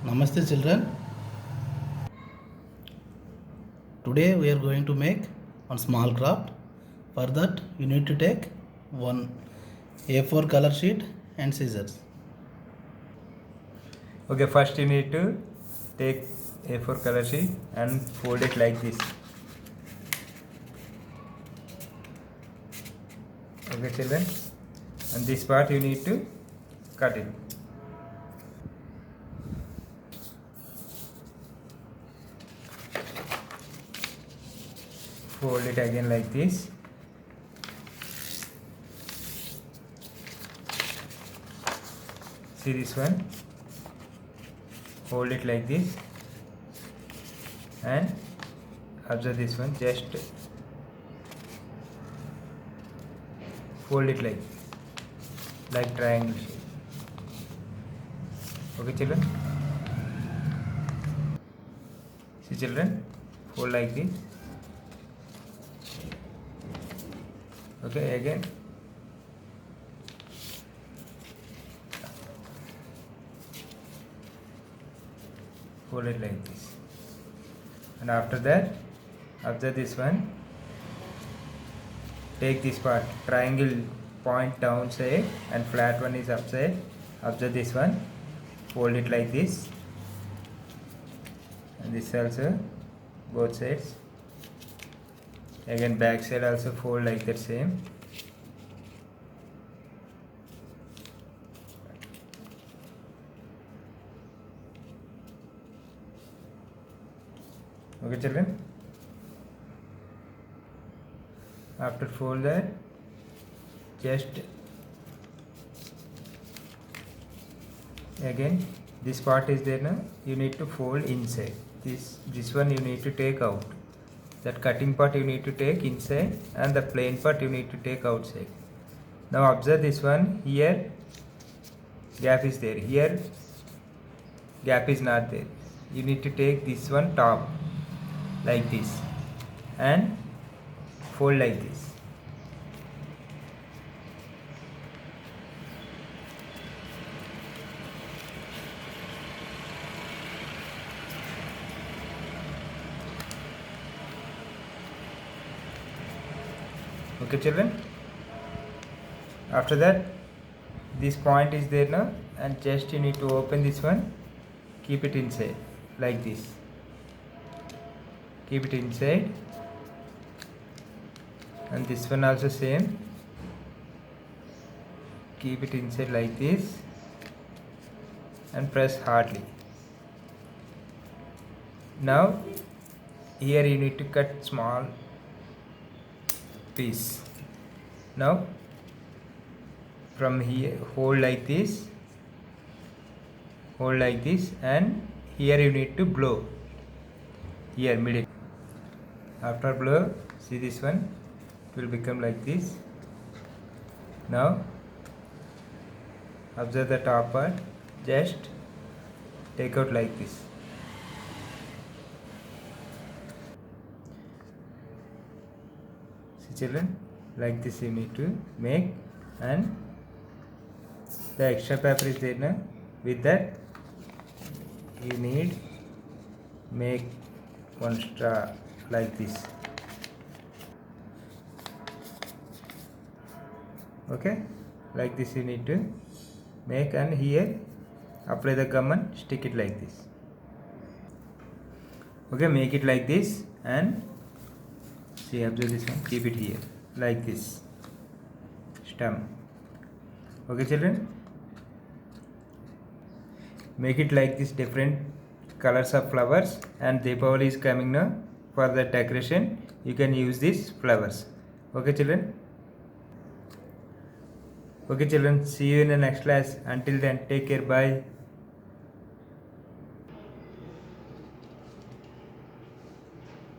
Namaste children. Today we are going to make one small craft. For that you need to take one A4 color sheet and scissors. Okay, first you need to take A4 color sheet and fold it like this. Okay children, and this part you need to cut it. Fold it again like this. See this one, hold it like this and observe this one, just fold it like triangle shape. Okay children, see children, fold like this. Okay, again fold it like this, and after that observe this one, take this part, triangle point downside and flat one is upside. Observe this one, fold it like this, and this also both sides. Again back side also fold like that same. Okay children, after fold that, just again this part is there now, you need to fold inside. This one you need to take out. That cutting part you need to take inside and the plain part you need to take outside. Now observe this one, here gap is there, here gap is not there. You need to take this one top like this and fold like this. Okay children, after that this point is there now, and just you need to open this one, keep it inside like this, keep it inside, and this one also same, keep it inside like this and press hardly. Now here you need to cut small piece. Now from here hold like this, hold like this, and here you need to blow here middle. After blow, see this one, it will become like this. Now observe the top part, just take out like this. See children, like this you need to make, and the extra paper is there now. With that you need make one star like this. Okay, like this you need to make, and here apply the gum and stick it like this. Okay, make it like this and see, observe this one, keep it here like this stem. Okay children, make it like this, different colors of flowers, and Deepavali is coming now. For the decoration you can use these flowers. Okay children, okay children, see you in the next class. Until then, take care, bye.